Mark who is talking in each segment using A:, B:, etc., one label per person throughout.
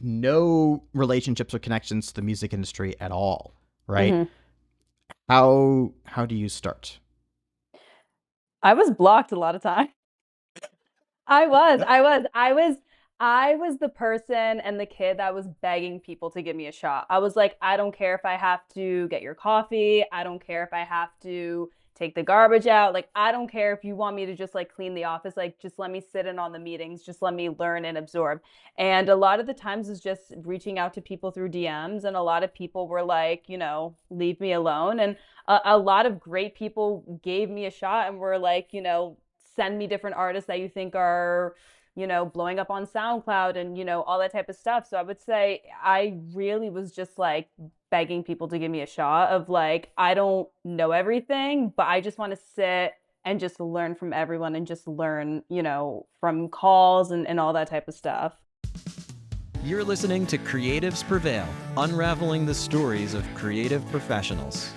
A: no relationships or connections to the music industry at all, right?
B: Mhm.
A: How do you start?
B: I was blocked a lot of time. I was the person and the kid that was begging people to give me a shot. I was like, I don't care if I have to get your coffee. I don't care if I have to take the garbage out. Like, I don't care if you want me to just like clean the office. Like, just let me sit in on the meetings. Just let me learn and absorb. And a lot of the times is just reaching out to people through DMs. And a lot of people were like, leave me alone. And a lot of great people gave me a shot and were like, send me different artists that you think are blowing up on SoundCloud and, all that type of stuff. So I would say I really was just like begging people to give me a shot of like, I don't know everything, but I just want to sit and just learn from everyone and just learn, from calls and all that type of stuff.
C: You're listening to Creatives Prevail, unraveling the stories of creative professionals.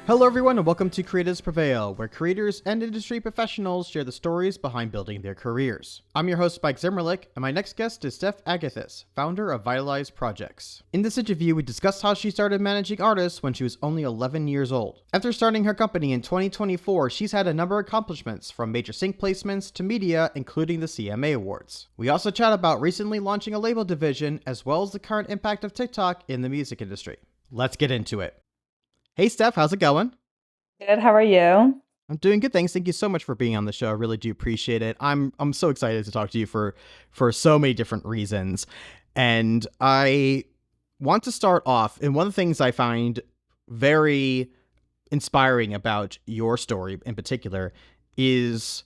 A: Hello, everyone, and welcome to Creatives Prevail, where creators and industry professionals share the stories behind building their careers. I'm your host, Zimmerlich, and my next guest is Steff Agathis, founder of Vitalize Projects. In this interview, we discussed how she started managing artists when she was only 11 years old. After starting her company in 2024, she's had a number of accomplishments, from major sync placements to media, including the CMA Awards. We also chat about recently launching a label division, as well as the current impact of TikTok in the music industry. Let's get into it. Hey, Steff, how's it going?
B: Good. How are you?
A: I'm doing good, thanks. Thank you so much for being on the show. I really do appreciate it. I'm so excited to talk to you for so many different reasons. And I want to start off, and one of the things I find very inspiring about your story in particular is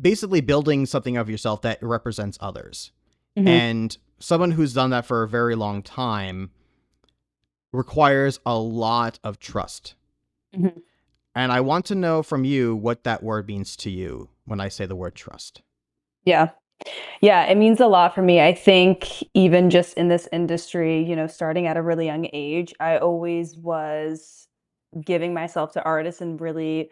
A: basically building something of yourself that represents others.
B: Mm-hmm.
A: And someone who's done that for a very long time requires a lot of trust.
B: Mm-hmm.
A: And I want to know from you what that word means to you when I say the word trust.
B: Yeah. Yeah, it means a lot for me. I think even just in this industry, starting at a really young age, I always was giving myself to artists and really,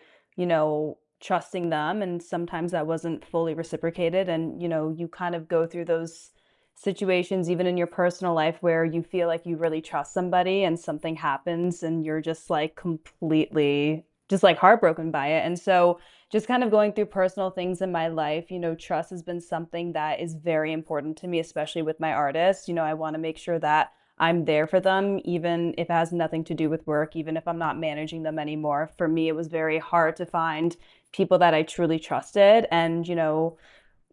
B: trusting them. And sometimes that wasn't fully reciprocated. And, you kind of go through those situations, even in your personal life, where you feel like you really trust somebody and something happens and you're just like completely just like heartbroken by it. And so just kind of going through personal things in my life, trust has been something that is very important to me, especially with my artists. I want to make sure that I'm there for them, even if it has nothing to do with work, even if I'm not managing them anymore. For me, it was very hard to find people that I truly trusted. And,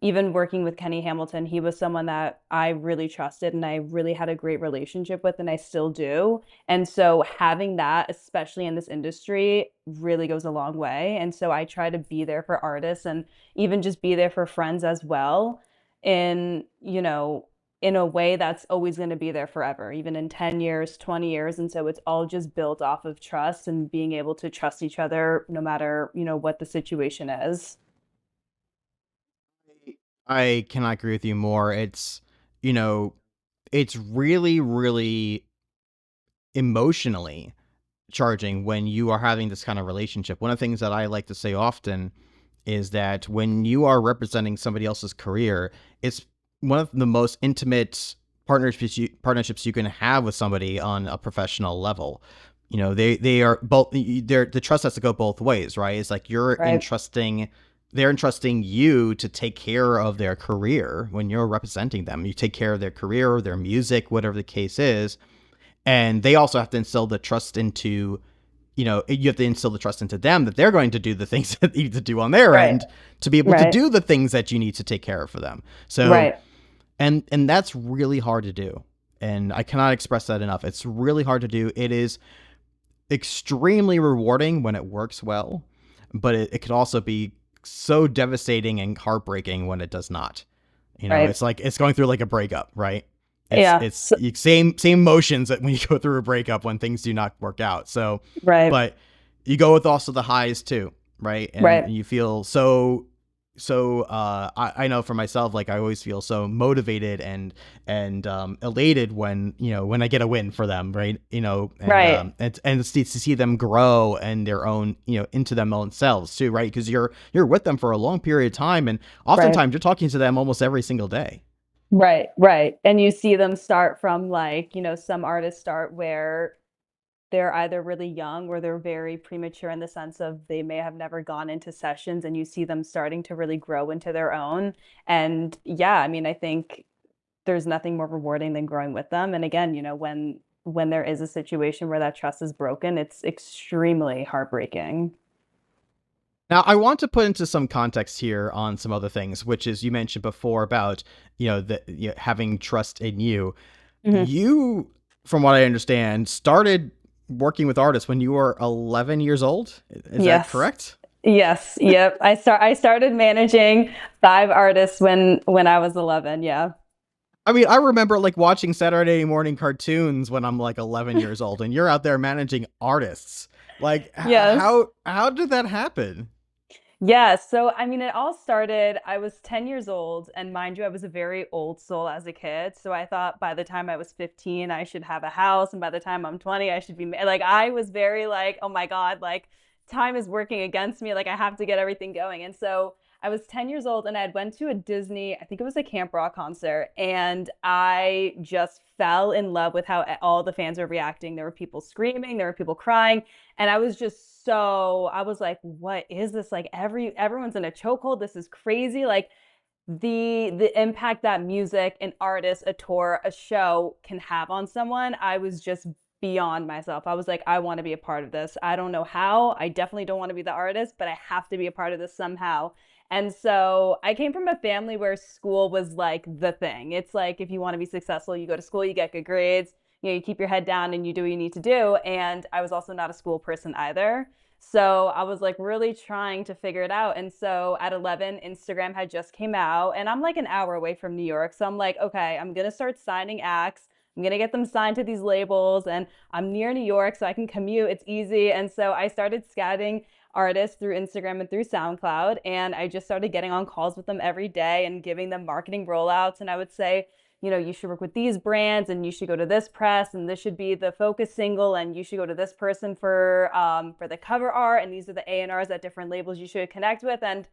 B: even working with Kenny Hamilton, he was someone that I really trusted and I really had a great relationship with, and I still do. And so having that, especially in this industry, really goes a long way. And so I try to be there for artists and even just be there for friends as well in, in a way that's always going to be there forever, even in 10 years, 20 years. And so it's all just built off of trust and being able to trust each other no matter, what the situation is.
A: I cannot agree with you more. It's really, really emotionally charging when you are having this kind of relationship. One of the things that I like to say often is that when you are representing somebody else's career, it's one of the most intimate partnerships you can have with somebody on a professional level. They are both, the trust has to go both ways, right? It's like they're entrusting you to take care of their career when you're representing them. You take care of their career, their music, whatever the case is. And they also have to instill the trust into, you have to instill the trust into them that they're going to do the things that they need to do on their end to be able to do the things that you need to take care of for them. So, and that's really hard to do. And I cannot express that enough. It's really hard to do. It is extremely rewarding when it works well, but it could also be so devastating and heartbreaking when it does not. It's like it's going through like a breakup, right? It's same emotions that when you go through a breakup when things do not work out. So but you go with also the highs too, right? And you feel so I know for myself, like I always feel so motivated and elated when I get a win for them, right? And to see them grow and their own, into them own selves too, right? Because you're with them for a long period of time, and oftentimes you're talking to them almost every single day.
B: Right. And you see them start from like, some artists start where they're either really young or they're very premature in the sense of they may have never gone into sessions, and you see them starting to really grow into their own. And yeah, I mean, I think there's nothing more rewarding than growing with them. And again, when there is a situation where that trust is broken, it's extremely heartbreaking.
A: Now, I want to put into some context here on some other things, which is you mentioned before about, having trust in you.
B: Mhm.
A: You, from what I understand, started working with artists when you were 11 years old. Is that
B: Yes.
A: correct?
B: Yes. Yep. I started managing 5 artists when I was 11. Yeah.
A: I mean, I remember like watching Saturday morning cartoons when I'm like 11 years old, and you're out there managing artists. Like,
B: Yes.
A: how did that happen?
B: Yeah, so I mean, it all started, I was 10 years old, and mind you, I was a very old soul as a kid. So I thought by the time I was 15, I should have a house, and by the time I'm 20, I should be like, I was very like, oh my God, like time is working against me. Like I have to get everything going. And so I was 10 years old, and I had went to a Disney, I think it was a Camp Rock concert, and I just fell in love with how all the fans were reacting. There were people screaming, there were people crying. And I was just I was like, what is this? Like everyone's in a chokehold. This is crazy. Like the impact that music, an artist, a tour, a show can have on someone, I was just beyond myself. I was like, I want to be a part of this. I don't know how. I definitely don't want to be the artist, but I have to be a part of this somehow. And so I came from a family where school was like the thing. It's like if you want to be successful, you go to school, you get good grades, you keep your head down and you do what you need to do. And I was also not a school person either. So I was like really trying to figure it out. And so at 11, Instagram had just came out, and I'm like an hour away from New York. So I'm like, okay, I'm going to start signing acts. I'm going to get them signed to these labels, and I'm near New York so I can commute. It's easy. And so I started scouting artists through Instagram and through SoundCloud. And I just started getting on calls with them every day and giving them marketing rollouts. And I would say, you should work with these brands, and you should go to this press, and this should be the focus single, and you should go to this person for the cover art, and these are the A&Rs at different labels you should connect with. And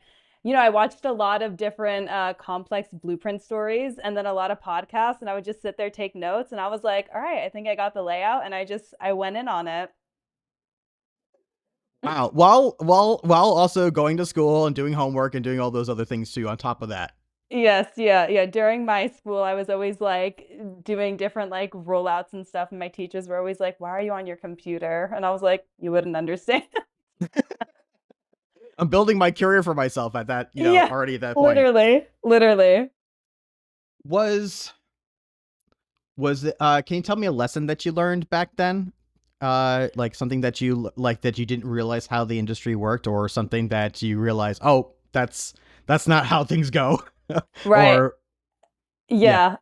B: I watched a lot of different complex blueprint stories, and then a lot of podcasts, and I would just sit there, take notes, and I was like, all right, I think I got the layout, and I went in on it.
A: Wow. While also going to school and doing homework and doing all those other things too on top of that.
B: Yes, yeah. During my school, I was always like doing different like rollouts and stuff, and my teachers were always like, "Why are you on your computer?" And I was like, "You wouldn't understand."
A: I'm building my career for myself at that,
B: Yeah,
A: already at that point.
B: literally.
A: Was can you tell me a lesson that you learned back then? Like something that that you didn't realize how the industry worked, or something that you realized, oh, that's not how things go.
B: Right.
A: Or yeah.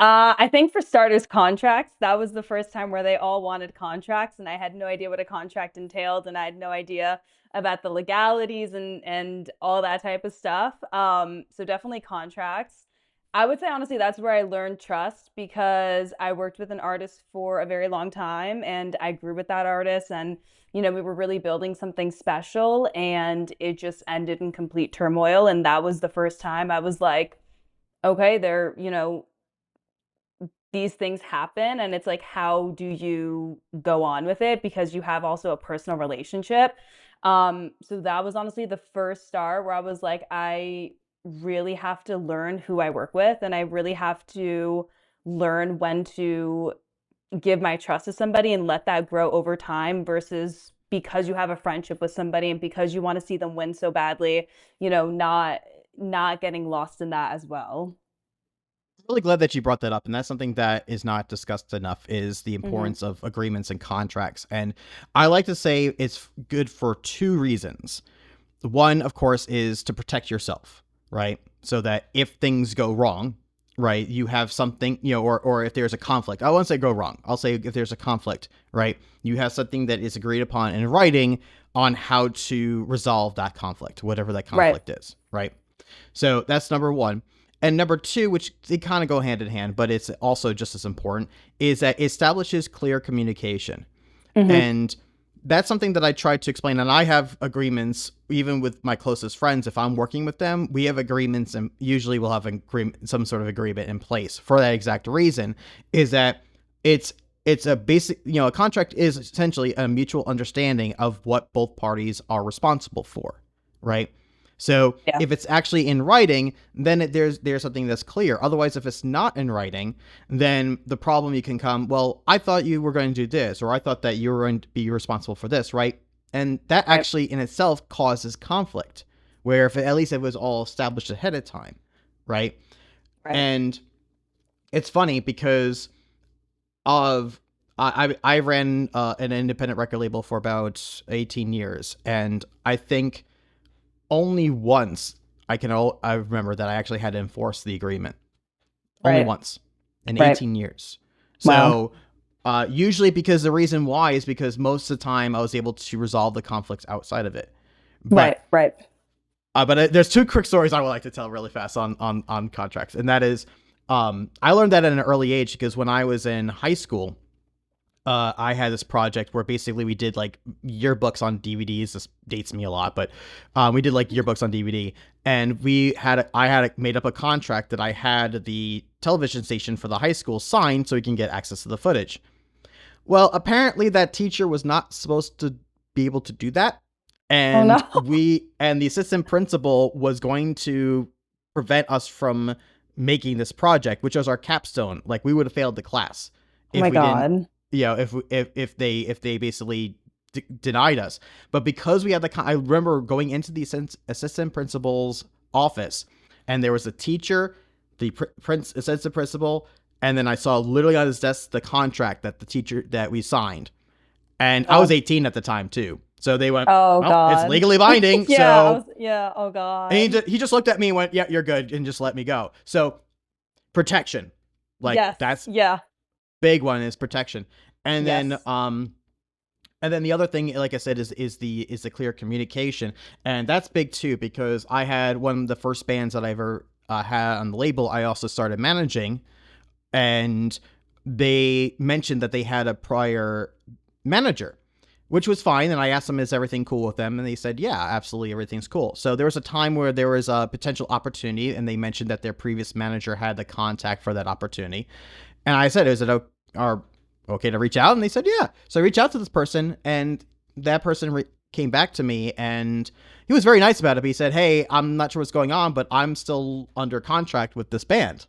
B: Yeah. I think for starters, contracts. That was the first time where they all wanted contracts, and I had no idea what a contract entailed, and I had no idea about the legalities and all that type of stuff. So definitely contracts. I would say honestly, that's where I learned trust, because I worked with an artist for a very long time, and I grew with that artist, and we were really building something special, and it just ended in complete turmoil. And that was the first time I was like, okay, these things happen, and it's like, how do you go on with it, because you have also a personal relationship. So that was honestly the first star where I was like, I really have to learn who I work with, and I really have to learn when to give my trust to somebody and let that grow over time, versus because you have a friendship with somebody and because you want to see them win so badly, not getting lost in that as well.
A: Really glad that you brought that up, and that's something that is not discussed enough, is the
B: Hmm.
A: importance of agreements and contracts. And I like to say it's good for two reasons. One, of course, is to protect yourself, right? So that if things go wrong, right, you have something, or if there's a conflict. I won't say go wrong. I'll say if there's a conflict, right, you have something that is agreed upon in writing on how to resolve that conflict, whatever that
B: Right.
A: conflict is, right? So that's number one. And number two, which they kind of go hand in hand, but it's also just as important, is that it establishes clear communication.
B: Hmm.
A: And that's something that I try to explain. And I have agreements, even with my closest friends. If I'm working with them, we have agreements, and usually we'll have some sort of agreement in place for that exact reason, is that it's a basic, a contract is essentially a mutual understanding of what both parties are responsible for, right? So if it's actually in writing, then there's something that's clear. Otherwise, if it's not in writing, then the problem you can come, well, I thought you were going to do this, or I thought that you were going to be responsible for this, right? And that actually in itself causes conflict, where if at least it was all established ahead of time, right? And it's funny because I ran an independent record label for about 18 years, and I think only once I remember that I actually had to enforce the agreement. Only once in 18 years. So usually, because the reason why is because most of the time I was able to resolve the conflicts outside of it. But, but there's two quick stories I would like to tell really fast on contracts, and that is I learned that at an early age because when I was in high school, I had this project where basically we did like yearbooks on DVDs. This dates me a lot, but we did like yearbooks on DVD, and I had made up a contract that I had the television station for the high school sign so we can get access to the footage. Well, apparently that teacher was not supposed to be able to do that, and the assistant principal was going to prevent us from making this project, which was our capstone. Like, we would have failed the class if we didn't. If they basically denied us. But because we had I remember going into the assistant principal's office, and there was a teacher, the assistant principal, and then I saw literally on his desk the contract that we signed. And I was 18 at the time too. So they went, God, it's legally binding. Oh God. And he just looked at me and went, yeah, you're good, and just let me go. So protection. That's big one is protection. And then the other thing, like I said, is the clear communication. And that's big too, because I had one of the first bands that I ever had on the label. I also started managing, and they mentioned that they had a prior manager, which was fine. And I asked them, is everything cool with them? And they said, yeah, absolutely, everything's cool. So there was a time where there was a potential opportunity, and they mentioned that their previous manager had the contact for that opportunity. And I said, is it okay to reach out? And they said, yeah. So I reached out to this person, and that person came back to me, and he was very nice about it. But he said, hey, I'm not sure what's going on, but I'm still under contract with this band.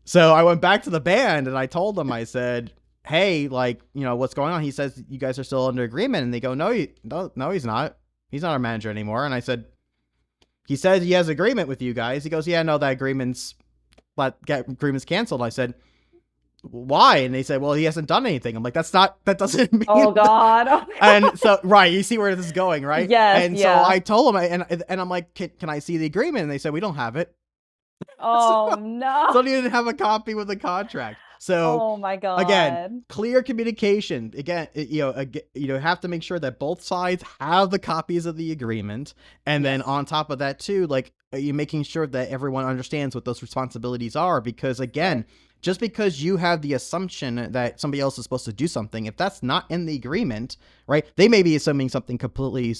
A: So I went back to the band, and I told them, I said, hey, what's going on? He says, you guys are still under agreement. And they go, no, he's not. He's not our manager anymore. And I said, he says he has agreement with you guys. He goes, yeah, no, that agreement's canceled. I said, why? And they said, well, he hasn't done anything. I'm like, that doesn't mean.
B: Oh God.
A: And so, right, you see where this is going, right?
B: Yes.
A: And so I told him, and I'm like, can I see the agreement? And they said, we don't have it.
B: Oh no.
A: So they didn't have a copy with the contract. So,
B: oh my God.
A: Again, clear communication. Again, have to make sure that both sides have the copies of the agreement, and then on top of that too, you making sure that everyone understands what those responsibilities are. Because again, just because you have the assumption that somebody else is supposed to do something, if that's not in the agreement, right, they may be assuming something completely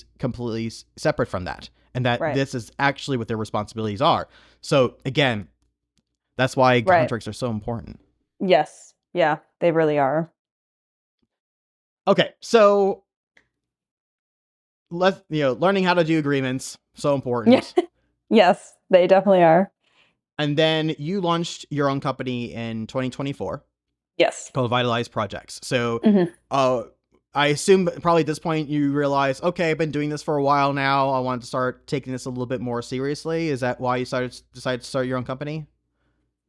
A: separate from that, and that this is actually what their responsibilities are. So again, that's why contracts are so important.
B: Yes. Yeah, they really are.
A: Okay, so learning how to do agreements, so important.
B: Yes, they definitely are.
A: And then you launched your own company in 2024.
B: Yes.
A: Called Vitalize Projects. So I assume probably at this point you realize, okay, I've been doing this for a while now. I want to start taking this a little bit more seriously. Is that why you decided to start your own company?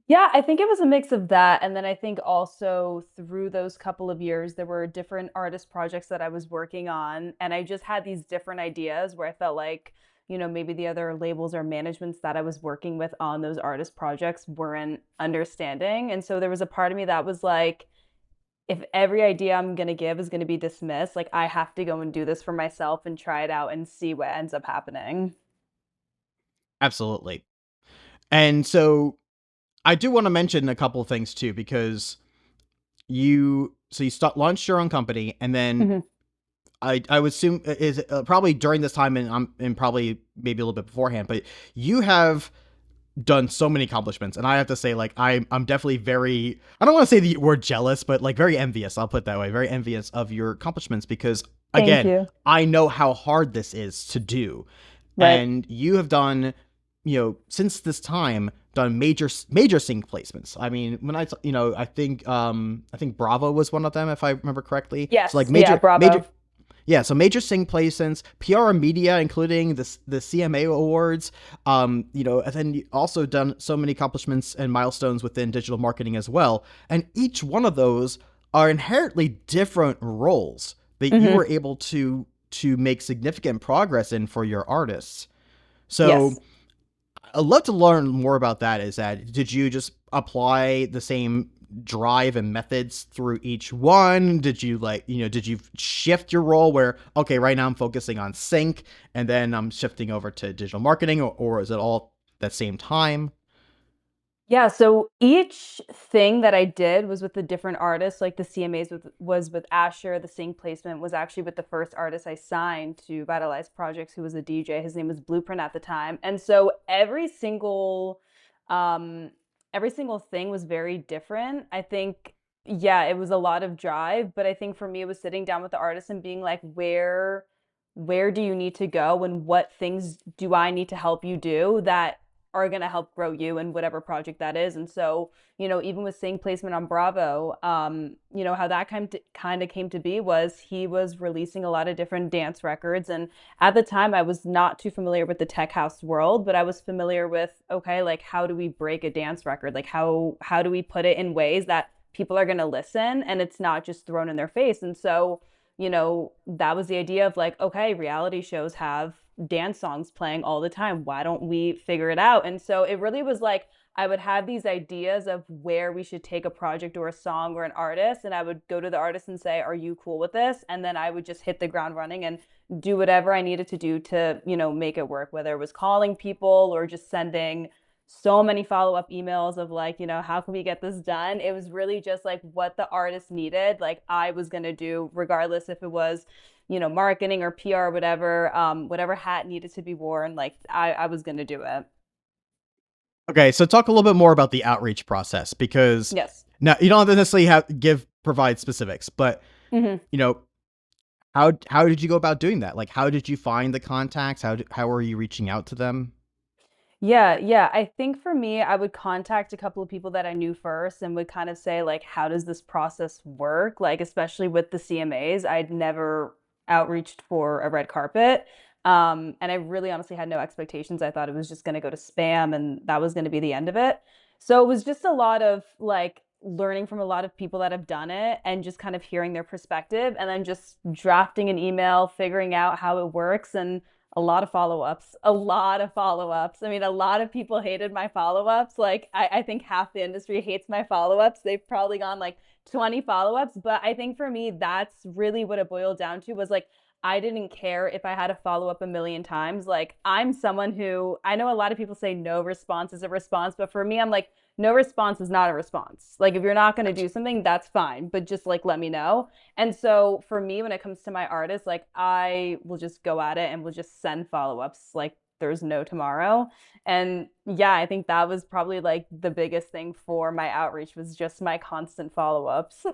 B: Yeah, I think it was a mix of that. And then I think also through those couple of years, there were different artist projects that I was working on. And I just had these different ideas where I felt like, maybe the other labels or managements that I was working with on those artist projects weren't understanding. And so there was a part of me that was like, if every idea I'm going to give is going to be dismissed, I have to go and do this for myself and try it out and see what ends up happening.
A: Absolutely. And so I do want to mention a couple of things too, because you launched your own company, and then I would assume is probably during this time, and probably maybe a little bit beforehand, but you have done so many accomplishments, and I have to say, like, I'm definitely very, I don't want to say the word jealous, but like very envious, I'll put it that way, very envious of your accomplishments, because
B: Thank
A: again,
B: you.
A: I know how hard this is to do.
B: Right.
A: And you have done, since this time, done major sync placements. I mean, when I think Bravo was one of them, if I remember correctly.
B: Yes.
A: So like
B: Yeah, Bravo.
A: so major sync placements, PR and media, including the CMA awards. And then you also done so many accomplishments and milestones within digital marketing as well. And each one of those are inherently different roles that you were able to make significant progress in for your artists. So
B: Yes.
A: I'd love to learn more about that. Is that, did you just apply the same drive and methods through each one? Did you did you shift your role where, okay, right now I'm focusing on sync and then I'm shifting over to digital marketing, or is it all at the same time?
B: Yeah, so each thing that I did was with the different artists. Like the CMAs was with Asher. The sync placement was actually with the first artist I signed to Vitalize Projects, who was a DJ. His name was Blueprint at the time. And so um, every single thing was very different. I think, yeah, it was a lot of drive, but I think for me it was sitting down with the artist and being like, where do you need to go, and what things do I need to help you do that are going to help grow you in whatever project that is. And so, even with sync placement on Bravo, how that kind of came to be was he was releasing a lot of different dance records. And at the time, I was not too familiar with the tech house world, but I was familiar with, okay, like, how do we break a dance record? Like, how do we put it in ways that people are going to listen and it's not just thrown in their face? And so, that was the idea of like, okay, reality shows have dance songs playing all the time. Why don't we figure it out? And so it really was like, I would have these ideas of where we should take a project or a song or an artist, and I would go to the artist and say, are you cool with this? And then I would just hit the ground running and do whatever I needed to do to, make it work, whether it was calling people or just sending so many follow-up emails of like, how can we get this done? It was really just like what the artist needed, like I was going to do, regardless if it was, marketing or PR or whatever, whatever hat needed to be worn, like I was going to do it.
A: Okay, so talk a little bit more about the outreach process, because
B: Yes.
A: now you don't have to necessarily provide specifics, but
B: Mm-hmm.
A: how did you go about doing that? Like, how did you find the contacts? How are you reaching out to them?
B: Yeah. I think for me, I would contact a couple of people that I knew first and would kind of say, like, how does this process work? Like, especially with the CMAs, I'd never outreached for a red carpet. And I really honestly had no expectations. I thought it was just going to go to spam and that was going to be the end of it. So it was just a lot of like learning from a lot of people that have done it and just kind of hearing their perspective and then just drafting an email, figuring out how it works, and a lot of follow-ups, a lot of follow-ups. I mean, a lot of people hated my follow-ups. Like, I think half the industry hates my follow-ups. They've probably gone like 20 follow-ups. But I think for me, that's really what it boiled down to, was like, I didn't care if I had to follow up a million times. Like, I'm someone who, I know a lot of people say no response is a response, but for me, I'm like, no response is not a response. Like, if you're not going to do something, that's fine, but just like let me know. And so for me, when it comes to my artists, like I will just go at it and will just send follow-ups like there's no tomorrow. And yeah, I think that was probably like the biggest thing for my outreach, was just my constant follow-ups.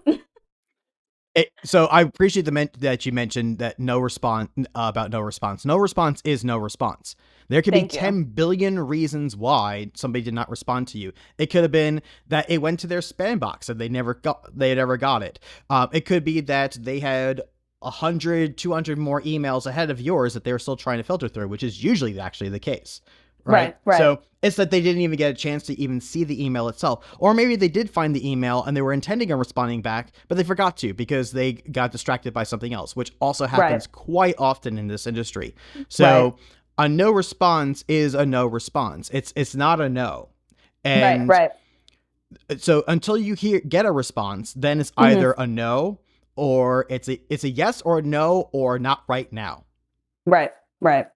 A: So I appreciate that you mentioned that no response, about no response. No response is no response. There could be
B: Thank you.
A: 10 billion reasons why somebody did not respond to you. It could have been that it went to their spam box and they never got it. It could be that they had 100, 200 more emails ahead of yours that they were still trying to filter through, which is usually actually the case. Right.
B: Right.
A: So it's that they didn't even get a chance to even see the email itself. Or maybe they did find the email and they were intending on responding back, but they forgot to because they got distracted by something else, which also happens quite often in this industry. So a no response is a no response. It's not a no. And
B: Right.
A: so until you get a response, then it's either a no, or it's a yes or a no, or not right now.
B: Right.
A: Right.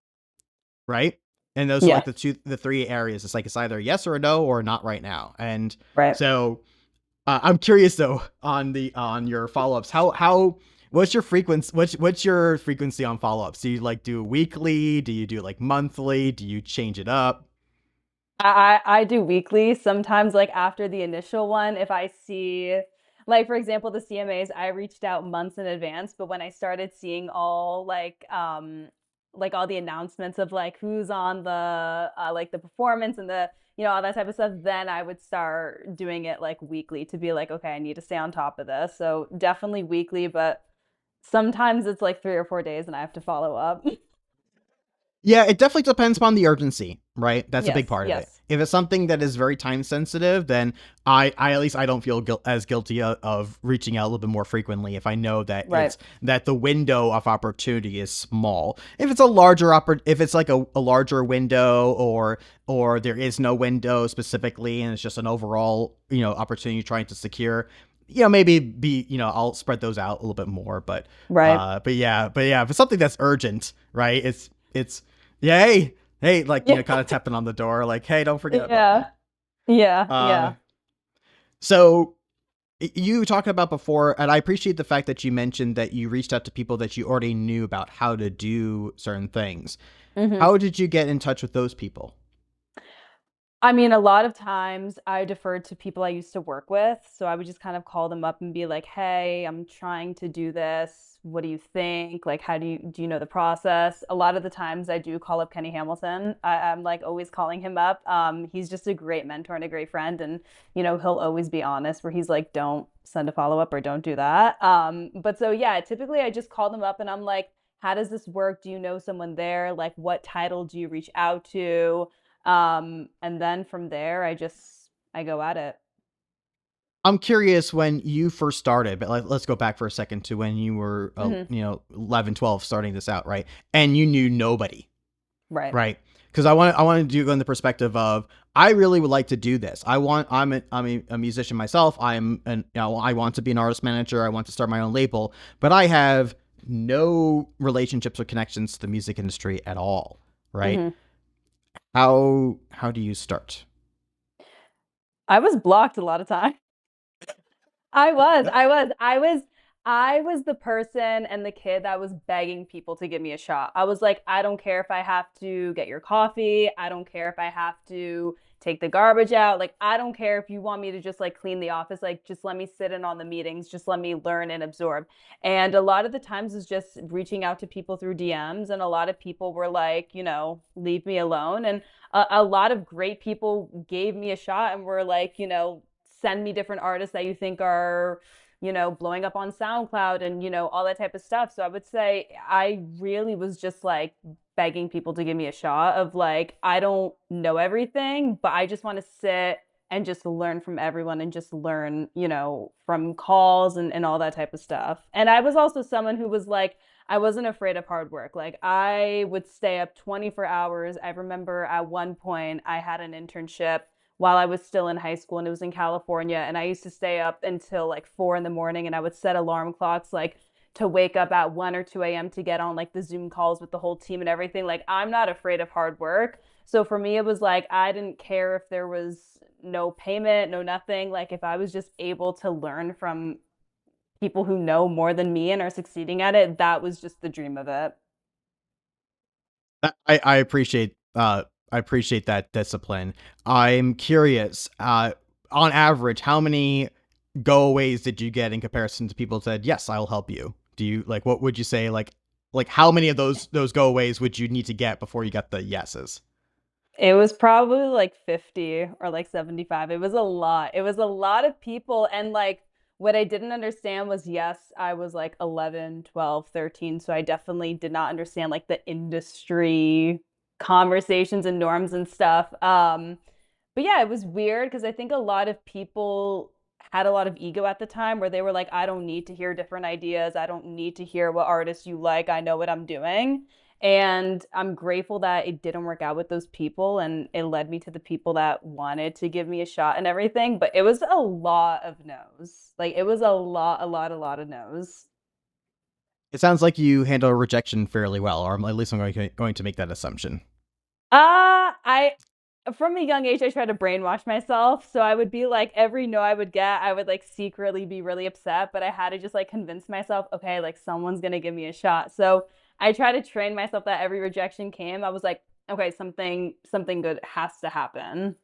A: And those are like the three areas. It's like, it's either a yes or a no, or not right now. And so I'm curious though, on your follow-ups, how What's your frequency? What's your frequency on follow-ups? Do you like do weekly? Do you do like monthly? Do you change it up?
B: I do weekly. Sometimes like after the initial one, if I see like for example the CMAs, I reached out months in advance, but when I started seeing all like all the announcements of like who's on the like the performance and the all that type of stuff, then I would start doing it like weekly to be like, okay, I need to stay on top of this. So definitely weekly, but sometimes it's like 3 or 4 days and I have to follow up.
A: Yeah, it definitely depends upon the urgency, right? That's a big
B: Yes,
A: part of it.
B: yes.
A: If it's something that is very time sensitive, then I at least I don't feel as guilty of reaching out a little bit more frequently if I know that
B: Right.
A: that the window of opportunity is small. If it's a if it's like a larger window, or there is no window specifically and it's just an overall opportunity you're trying to secure, maybe I'll spread those out a little bit more.
B: Right.
A: But yeah, if it's something that's urgent, right? It's yeah, hey, like,
B: Yeah.
A: kind of tapping on the door, like, hey, don't forget about me.
B: Yeah. Yeah.
A: Uh,
B: Yeah.
A: so you talked about before, and I appreciate the fact that you mentioned that you reached out to people that you already knew about how to do certain things.
B: hmm
A: How did you get in touch with those people?
B: I mean, a lot of times I deferred to people I used to work with. So I would just kind of call them up and be like, "Hey, I'm trying to do this. What do you think? Like, how do you know the process?" A lot of the times I do call up Kenny Hamilton. I'm like always calling him up. He's just a great mentor and a great friend, and he'll always be honest. Where he's like, "Don't send a follow up or don't do that." But so yeah, typically I just call them up and I'm like, "How does this work? Do you know someone there? Like, what title do you reach out to?" And then from there, I go at it.
A: I'm curious when you first started, but let's go back for a second to when you were,
B: hmm
A: 11, 12, starting this out, right? And you knew nobody.
B: Right.
A: Right. Because I want to go in the perspective of I really would like to do this. I'm a musician myself. I want to be an artist manager. I want to start my own label, but I have no relationships or connections to the music industry at all. Right.
B: hmm
A: How do you start?
B: I was blocked a lot of times. I was the person and the kid that was begging people to give me a shot. I was like, I don't care if I have to get your coffee. I don't care if I have to take the garbage out. Like, I don't care if you want me to just like clean the office. Like, just let me sit in on the meetings. Just let me learn and absorb. And a lot of the times is just reaching out to people through DMs. And a lot of people were like, leave me alone. And a lot of great people gave me a shot and were like, send me different artists that you think are blowing up on SoundCloud and all that type of stuff. So I would say I really was just like begging people to give me a shot of like, I don't know everything, but I just want to sit and just learn from everyone and just learn, from calls and all that type of stuff. And I was also someone who was like, I wasn't afraid of hard work. Like I would stay up 24 hours. I remember at one point I had an internship while I was still in high school and it was in California. And I used to stay up until like 4 in the morning and I would set alarm clocks like to wake up at 1 or 2 a.m. to get on like the Zoom calls with the whole team and everything. Like I'm not afraid of hard work. So for me, it was like I didn't care if there was no payment, no nothing. Like if I was just able to learn from people who know more than me and are succeeding at it, that was just the dream of it.
A: I appreciate I appreciate that discipline. I'm curious, on average, how many go-aways did you get in comparison to people who said, "Yes, I'll help you"? Do you like what would you say like how many of those go-aways would you need to get before you got the yeses?
B: It was probably like 50 or like 75. It was a lot. It was a lot of people. And like what I didn't understand was yes, I was like 11, 12, 13. So I definitely did not understand like the industry conversations and norms and stuff. But yeah, it was weird because I think a lot of people had a lot of ego at the time where they were like, I don't need to hear different ideas. I don't need to hear what artists you like. I know what I'm doing. And I'm grateful that it didn't work out with those people and it led me to the people that wanted to give me a shot and everything. But it was a lot of no's. Like it was a lot of no's.
A: It sounds like you handle rejection fairly well, or at least I'm going to make that assumption.
B: Uh I from a young age, I tried to brainwash myself. So I would be like, every no I would get, I would like secretly be really upset, but I had to just like convince myself, okay, like someone's gonna give me a shot. So I try to train myself that every rejection came, I was like, okay, something good has to happen.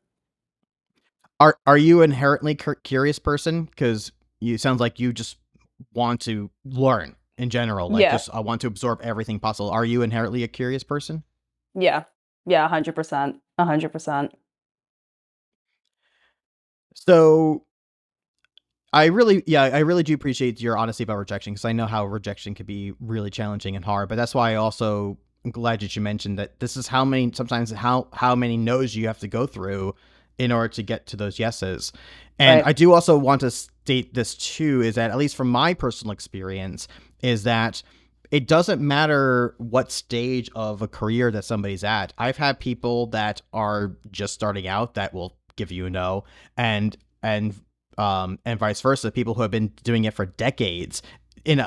A: Are you inherently curious person? Because you sounds like you just want to learn in general, like
B: Yeah,
A: just I want to absorb everything possible. Are you inherently a curious person?
B: yeah, yeah, 100%, 100%.
A: So I really do appreciate your honesty about rejection because I know how rejection could be really challenging and hard. But that's why I also am glad that you mentioned that this is how many no's you have to go through in order to get to those yeses. And
B: Right,
A: I do also want to state this too, is that at least from my personal experience, is that it doesn't matter what stage of a career that somebody's at. I've had people that are just starting out that will give you a no, and and and vice versa. People who have been doing it for decades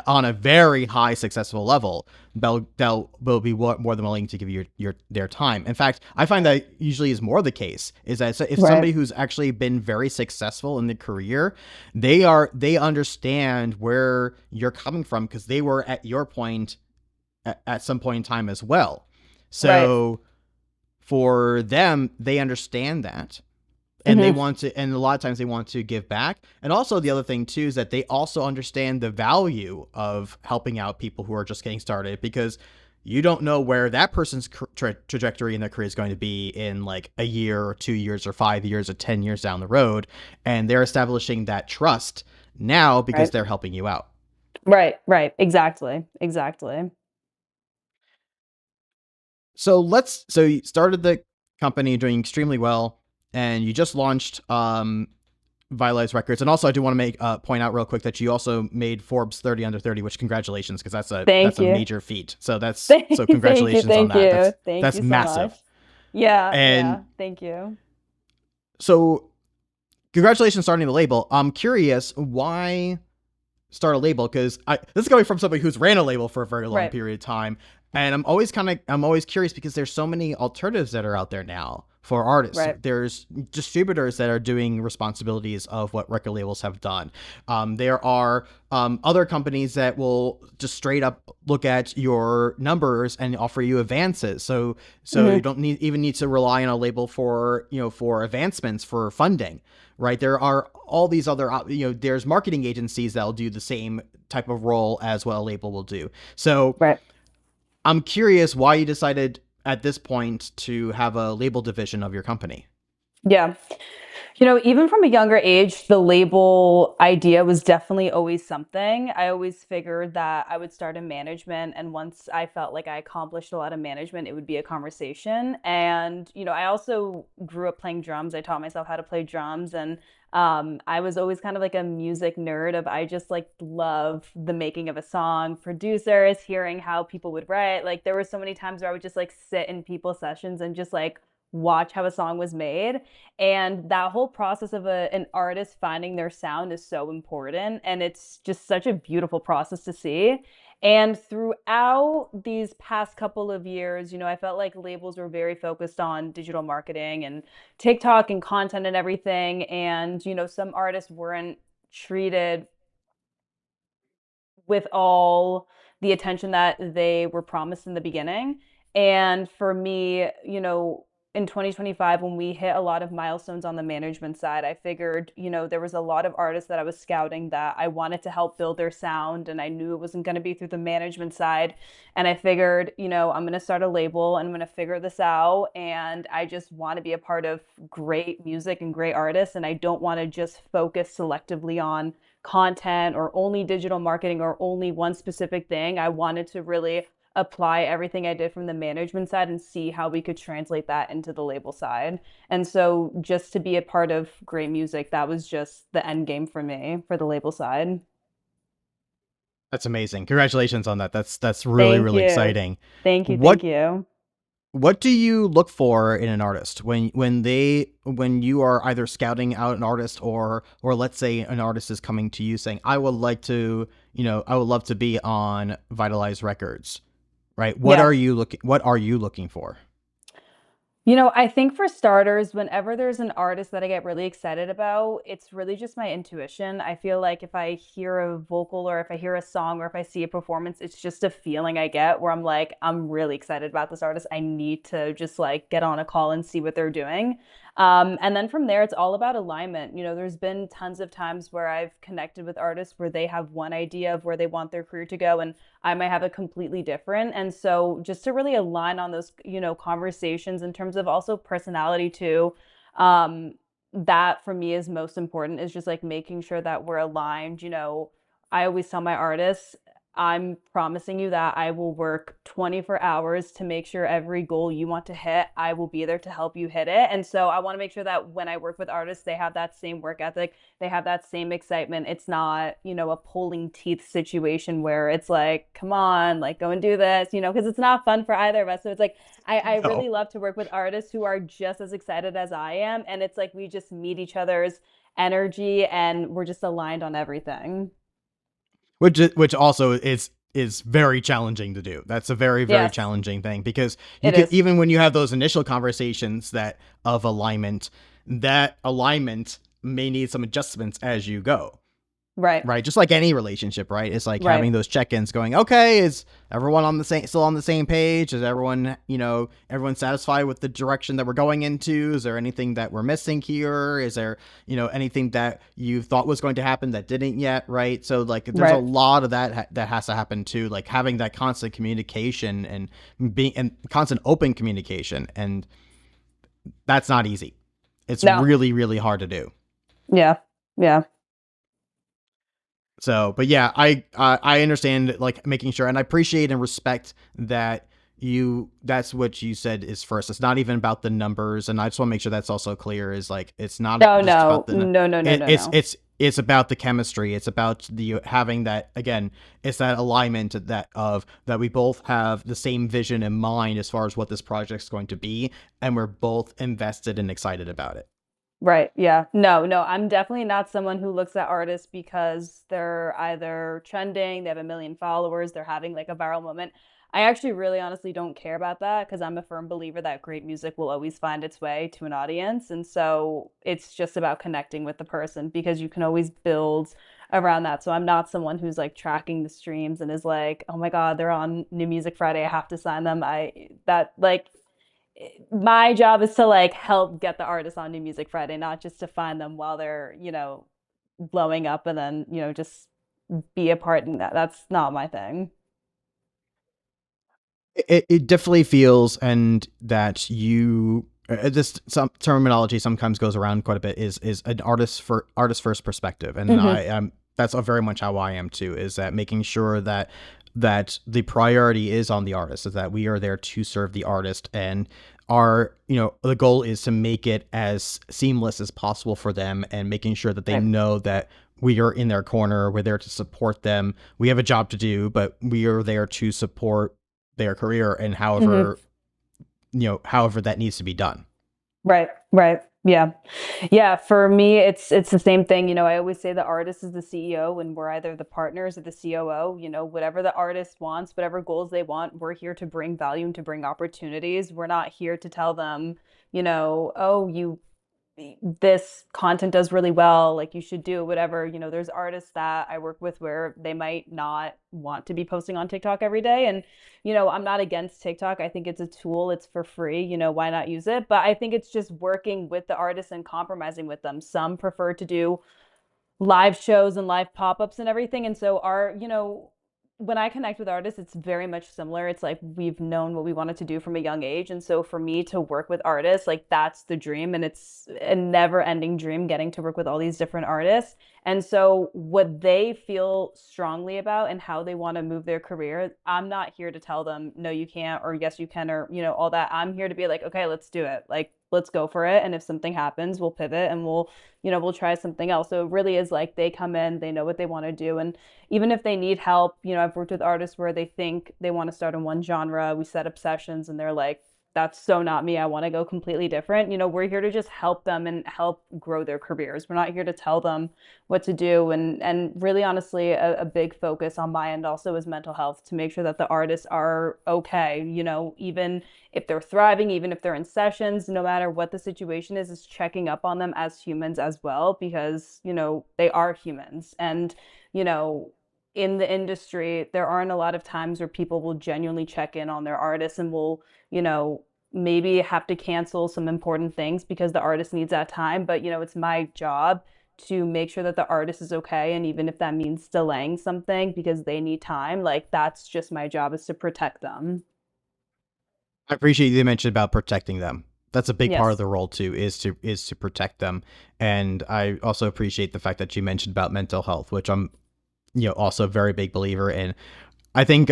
A: on a very high successful level, they'll will be more than willing to give you their time. In fact, I find that usually is more the case. Is that if
B: right,
A: somebody who's actually been very successful in the career, they understand where you're coming from because they were at your point at some point in time as well.
B: right.
A: So for them, they understand that, and they
B: Hmm.
A: want to, and a lot of times they want to give back. And also the other thing too is that they also understand the value of helping out people who are just getting started, because you don't know where that person's trajectory in their career is going to be in like a year or 2 years or 5 years or 10 years down the road, and they're establishing that trust now because
B: Right,
A: they're helping you out.
B: right, right. Exactly, exactly.
A: So you started the company doing extremely well, and you just launched Vitalize Records. And also I do want to make point out real quick that you also made Forbes 30 under 30, which congratulations, because that's
B: Thank
A: a
B: you.
A: major feat. So
B: Thank you,
A: congratulations on
B: thank
A: that.
B: you,
A: That's
B: thank
A: that's
B: you so much.
A: massive.
B: Yeah,
A: And
B: yeah, thank you.
A: so congratulations starting the label. I'm curious why start a label, because this is coming from somebody who's ran a label for a very long
B: Right,
A: period of time, and I'm always curious because there's so many alternatives that are out there now for artists.
B: right.
A: There's distributors that are doing responsibilities of what record labels have done. There are other companies that will just straight up look at your numbers and offer you advances. So you
B: Mhm.
A: don't need to rely on a label for for advancements for funding, right? There are all these other, there's marketing agencies that'll do the same type of role as what a label will do. So
B: Right.
A: I'm curious why you decided at this point to have a label division of your company.
B: Yeah. Even from a younger age, the label idea was definitely always something. I always figured that I would start in management, and once I felt like I accomplished a lot of management, it would be a conversation. And, I also grew up playing drums. I taught myself how to play drums, and I was always kind of like a music nerd of I just like love the making of a song, producers, hearing how people would write. Like there were so many times where I would just like sit in people's sessions and just like watch how a song was made, and that whole process of an artist finding their sound is so important. And it's just such a beautiful process to see. And throughout these past couple of years, I felt like labels were very focused on digital marketing and TikTok and content and everything. And, some artists weren't treated with all the attention that they were promised in the beginning. And for me, in 2025, when we hit a lot of milestones on the management side, I figured, there was a lot of artists that I was scouting that I wanted to help build their sound. And I knew it wasn't going to be through the management side. And I figured, I'm going to start a label and I'm going to figure this out. And I just want to be a part of great music and great artists. And I don't want to just focus selectively on content or only digital marketing or only one specific thing. I wanted to really apply everything I did from the management side and see how we could translate that into the label side. And so just to be a part of great music, that was just the end game for me for the label side.
A: That's amazing. Congratulations on that. That's really,
B: Thank
A: really
B: you.
A: exciting.
B: Thank you. Thank
A: What
B: you.
A: what do you look for in an artist when you are either scouting out an artist, or let's say an artist is coming to you saying, I would like to, I would love to be on Vitalize Records, right?
B: Yeah.
A: What are you looking for?
B: I think for starters, whenever there's an artist that I get really excited about, it's really just my intuition. I feel like if I hear a vocal or if I hear a song or if I see a performance, it's just a feeling I get where I'm like, I'm really excited about this artist. I need to just like get on a call and see what they're doing. And then from there, it's all about alignment. There's been tons of times where I've connected with artists where they have one idea of where they want their career to go, and I might have a completely different. And so just to really align on those, conversations in terms of also personality too, that for me is most important, is just like making sure that we're aligned. I always tell my artists, I'm promising you that I will work 24 hours to make sure every goal you want to hit, I will be there to help you hit it. And so I want to make sure that when I work with artists, they have that same work ethic, they have that same excitement. It's not, a pulling teeth situation where it's like, come on, like go and do this, because it's not fun for either of us. So it's like, I
A: No.
B: really love to work with artists who are just as excited as I am. And it's like we just meet each other's energy and we're just aligned on everything.
A: Which also is very challenging to do. That's a very, very
B: Yes,
A: challenging thing, because you
B: it
A: could,
B: is.
A: even when you have those initial conversations that of alignment, that alignment may need some adjustments as you go.
B: Right,
A: Right, just like any relationship, right? It's like
B: right.
A: having those check-ins, going, okay, is everyone on the same, still on the same page? Is everyone, everyone satisfied with the direction that we're going into? Is there anything that we're missing here? Is there, anything that you thought was going to happen that didn't yet, right? So like, there's a
B: Right.
A: lot of that that has to happen too, like having that constant communication and being and constant open communication, and that's not easy. It's
B: No.
A: really, really hard to do.
B: Yeah. Yeah.
A: So, but yeah, I understand, like, making sure, and I appreciate and respect that that's what you said is first. It's not even about the numbers, and I just want to make sure that's also clear. Is like, it's not
B: No,
A: just about
B: no.
A: the
B: No, no, no, no,
A: it's
B: no.
A: it's about the chemistry. It's about the having that, again. It's that alignment that we both have the same vision in mind as far as what this project's going to be, and we're both invested and excited about it.
B: Right. Yeah. No, no. I'm definitely not someone who looks at artists because they're either trending, they have a million followers, they're having like a viral moment. I actually really honestly don't care about that because I'm a firm believer that great music will always find its way to an audience. And so it's just about connecting with the person because you can always build around that. So I'm not someone who's like tracking the streams and is like, "Oh my God, they're on New Music Friday. I have to sign them." I that like my job is to like help get the artist on New Music Friday, not just to find them while they're, blowing up and then, just be a part in that. That's not my thing.
A: It definitely feels, and that you this some terminology sometimes goes around quite a bit, is an artist first perspective, and I
B: Hmm.
A: am that's very much how I am too, is that making sure that the priority is on the artist, is that we are there to serve the artist, and the goal is to make it as seamless as possible for them, and making sure that they
B: Right.
A: know that we are in their corner, we're there to support them. We have a job to do, but we are there to support their career, and
B: Hmm.
A: however that needs to be done.
B: Right. Right. Yeah. Yeah. For me, it's the same thing. I always say the artist is the CEO and we're either the partners or the COO. Whatever the artist wants, whatever goals they want, we're here to bring value and to bring opportunities. We're not here to tell them, oh, this content does really well, like you should do whatever. There's artists that I work with where they might not want to be posting on TikTok every day, and I'm not against TikTok. I think it's a tool, it's for free, why not use it? But I think it's just working with the artists and compromising with them. Some prefer to do live shows and live pop-ups and everything. And so when I connect with artists, it's very much similar. It's like we've known what we wanted to do from a young age. And so for me to work with artists, like that's the dream. And it's a never ending dream getting to work with all these different artists. And so what they feel strongly about and how they want to move their career, I'm not here to tell them, no, you can't, or yes, you can, or, all that. I'm here to be like, okay, let's do it. Like, let's go for it. And if something happens, we'll pivot and we'll try something else. So it really is like they come in, they know what they want to do. And even if they need help, I've worked with artists where they think they want to start in one genre. We set up sessions and they're like, that's so not me. I want to go completely different. We're here to just help them and help grow their careers. We're not here to tell them what to do. And really, honestly, a big focus on my end also is mental health, to make sure that the artists are okay. Even if they're thriving, even if they're in sessions, no matter what the situation is checking up on them as humans as well, because, they are humans. And, you know, in the industry, there aren't a lot of times where people will genuinely check in on their artists and will, maybe have to cancel some important things because the artist needs that time. But, it's my job to make sure that the artist is okay. And even if that means delaying something because they need time, like, that's just my job, is to protect them.
A: I appreciate you mentioned about protecting them. That's a big part of
B: Yes.
A: the role too, is to protect them. And I also appreciate the fact that you mentioned about mental health, which I'm also a very big believer in. I think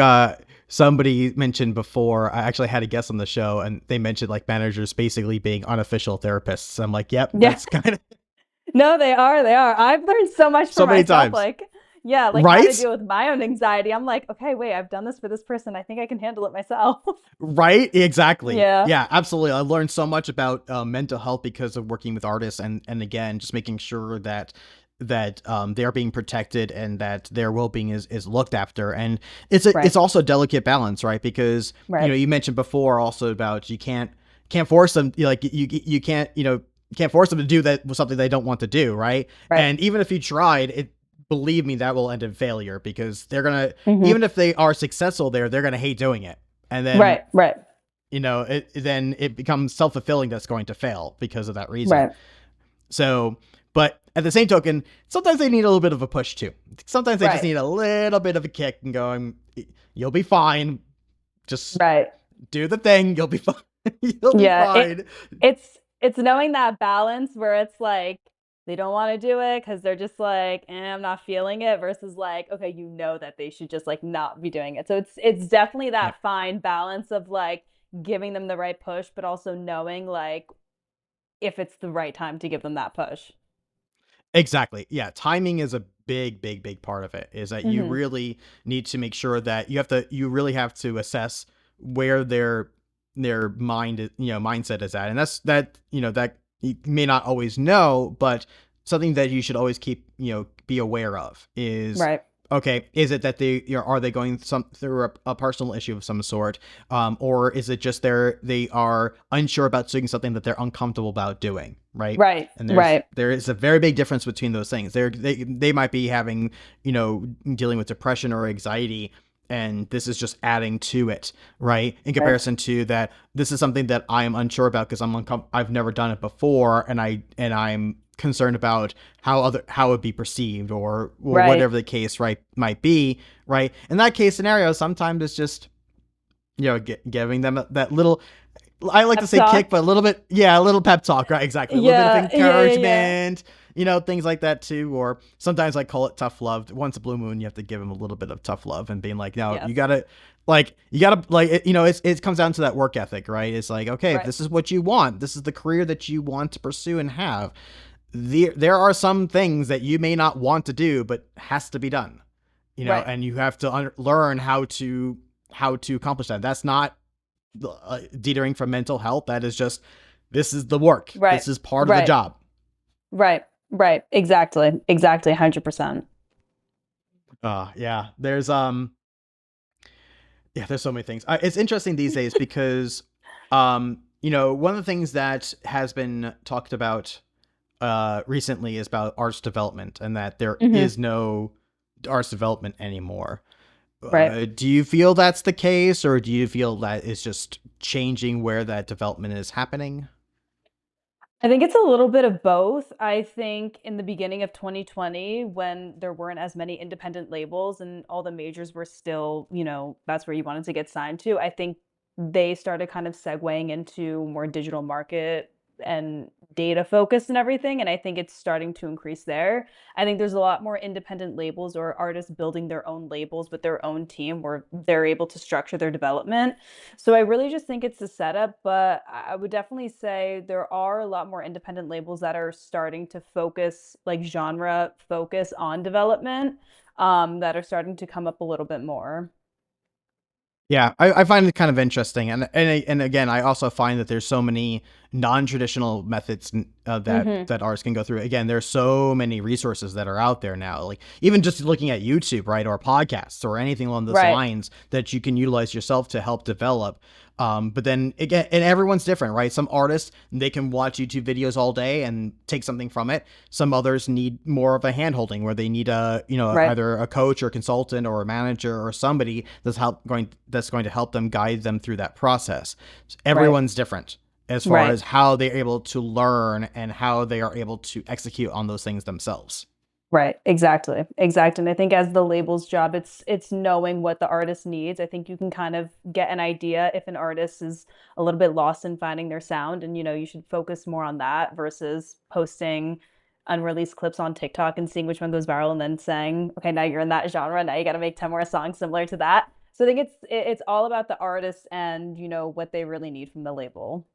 A: somebody mentioned before, I actually had a guest on the show, and they mentioned like managers basically being unofficial therapists. I'm like, yep,
B: Yeah.
A: that's kind of
B: No, they are. They are. I've learned so much for
A: so many
B: myself.
A: times,
B: Like, yeah, like how to
A: right?
B: deal with my own anxiety. I'm like, okay, wait, I've done this for this person. I think I can handle it myself.
A: Right? Exactly.
B: Yeah.
A: Yeah, absolutely. I learned so much about mental health because of working with artists, and again, just making sure that they're being protected and that their well-being is looked after. And it's
B: Right.
A: also a delicate balance, right? Because
B: Right.
A: you mentioned before also about you can't force them, like you can't can't force them to do that with something they don't want to do, right?
B: Right.
A: And even if you tried it, believe me, that will end in failure, because they're gonna,
B: Hmm.
A: even if they are successful there, they're gonna hate doing it. And then
B: Right. Right.
A: then it becomes self-fulfilling that's going to fail because of that reason.
B: Right.
A: So, but at the same token, sometimes they need a little bit of a push too. Sometimes they just
B: Right.
A: need a little bit of a kick and going, you'll be fine. Just
B: Right.
A: do the thing. You'll be fine. You'll be
B: Yeah.
A: fine.
B: It's knowing that balance where it's like they don't want to do it because they're just like, I'm not feeling it, versus like, okay, that they should just like not be doing it. So it's definitely
A: Yep.
B: that fine balance of like giving them the right push, but also knowing like if it's the right time to give them that push.
A: Exactly. Yeah. Timing is a big, big, big part of it, is that you
B: Hmm.
A: really need to make sure that you really have to assess where their mindset is at. And that you may not always know, but something that you should always keep, be aware of is,
B: Right.
A: okay, is it that are they going through a personal issue of some sort, or is it just they are unsure about doing something that they're uncomfortable about doing, right?
B: Right.
A: And
B: Right.
A: there is a very big difference between those things. They might be having, dealing with depression or anxiety, and this is just adding to it, right? In
B: Right.
A: comparison to that, this is something that I am unsure about because I've never done it before, and I'm concerned about how it would be perceived, or
B: Right.
A: whatever the case right might be, right? In that case scenario, sometimes it's just giving them that little, I like to
B: Pep
A: say kick,
B: talk.
A: but a little bit, yeah, a little pep talk, right? Exactly. A little bit of
B: Yeah. Yeah. Yeah. Yeah.
A: encouragement, things like that too. Or sometimes I call it tough love. Once a blue moon, you have to give them a little bit of tough love and being like, no,
B: Yes.
A: you gotta, like, it comes down to that work ethic, right? It's like, okay, if
B: Right.
A: this is what you want, this is the career that you want to pursue and have, there are some things that you may not want to do, but has to be done,
B: Right.
A: and you have to learn how to accomplish that. That's not detering from mental health. That is just, this is the work.
B: Right.
A: This is part of the
B: Right.
A: job.
B: Right. Right. Exactly. Exactly. 100%.
A: Yeah. There's so many things. It's interesting these days because, one of the things that has been talked about recently is about arts development, and that there
B: Hmm.
A: is no arts development anymore.
B: Right.
A: Do you feel that's the case, or do you feel that it's just changing where that development is happening?
B: I think it's a little bit of both. I think in the beginning of 2020, when there weren't as many independent labels and all the majors were still, that's where you wanted to get signed to, I think they started kind of segueing into more digital market and data focused and everything. And I think it's starting to increase there. I think there's a lot more independent labels or artists building their own labels with their own team where they're able to structure their development. So I really just think it's the setup, but I would definitely say there are a lot more independent labels that are starting to focus, like genre focus on development, that are starting to come up a little bit more.
A: Yeah, I find it kind of interesting, and again, I also find that there's so many non-traditional methods that artists can go through. Again, there's so many resources that are out there now, like even just looking at YouTube, right, or podcasts or anything along those
B: Right.
A: lines that you can utilize yourself to help develop. But then again, and everyone's different, right? Some artists, they can watch YouTube videos all day and take something from it. Some others need more of a hand holding where they need
B: Right.
A: either a coach or consultant or a manager or somebody that's going to help them guide them through that process. So
B: Right.
A: everyone's different as far
B: Right.
A: as how they're able to learn and how they are able to execute on those things themselves.
B: Right, exactly, exactly, and I think as the label's job, it's knowing what the artist needs. I think you can kind of get an idea if an artist is a little bit lost in finding their sound, and, you should focus more on that versus posting unreleased clips on TikTok and seeing which one goes viral and then saying, "Okay, now you're in that genre, now you gotta make 10 more songs similar to that." So I think it's all about the artist and, what they really need from the label.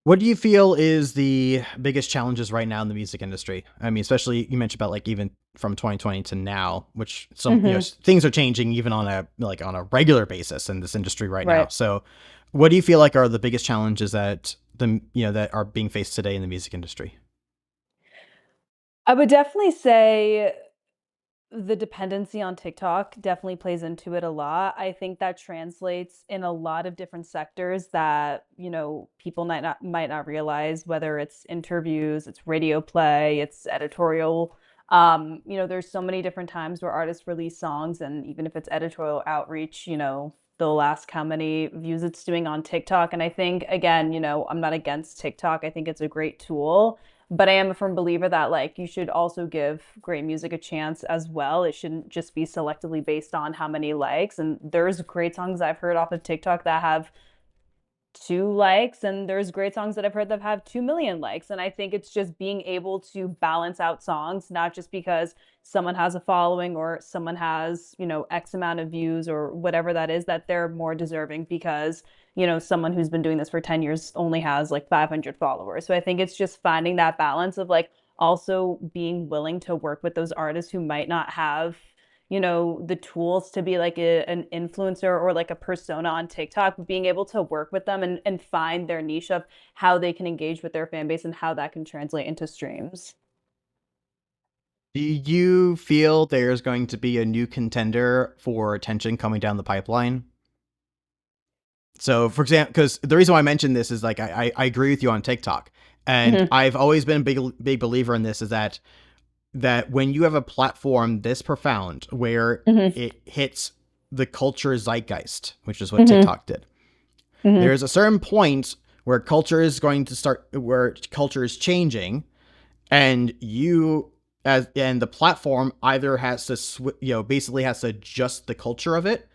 A: What do you feel is the biggest challenges right now in the music industry? I mean, especially you mentioned about like even from 2020 to now, which
B: Mhm.
A: things are changing even on a regular basis in this industry right now.
B: Right.
A: So, what do you feel like are the biggest challenges that are being faced today in the music industry?
B: I would definitely say the dependency on TikTok definitely plays into it a lot. I think that translates in a lot of different sectors that, people might not realize, whether it's interviews, it's radio play, it's editorial. There's so many different times where artists release songs, and even if it's editorial outreach, they'll ask how many views it's doing on TikTok. And I think, again, I'm not against TikTok. I think it's a great tool, but I am a firm believer that, like, you should also give great music a chance as well. It shouldn't just be selectively based on how many likes. And there's great songs I've heard off of TikTok that have 2 likes, and there's great songs that I've heard that have 2 million likes. And I think it's just being able to balance out songs, not just because someone has a following or someone has, X amount of views or whatever that is, that they're more deserving because, someone who's been doing this for 10 years only has like 500 followers. So I think it's just finding that balance of, like, also being willing to work with those artists who might not have, the tools to be like an influencer or like a persona on TikTok, but being able to work with them and find their niche of how they can engage with their fan base and how that can translate into streams.
A: Do you feel there's going to be a new contender for attention coming down the pipeline? So, for example, because the reason why I mentioned this is like I agree with you on TikTok, and
B: Hmm.
A: I've always been a big believer in this. Is that when you have a platform this profound where
B: Hmm.
A: it hits the culture zeitgeist, which is what
B: Hmm.
A: TikTok did,
B: Hmm.
A: there's a certain point where culture is changing, and the platform either has to basically has to adjust the culture of it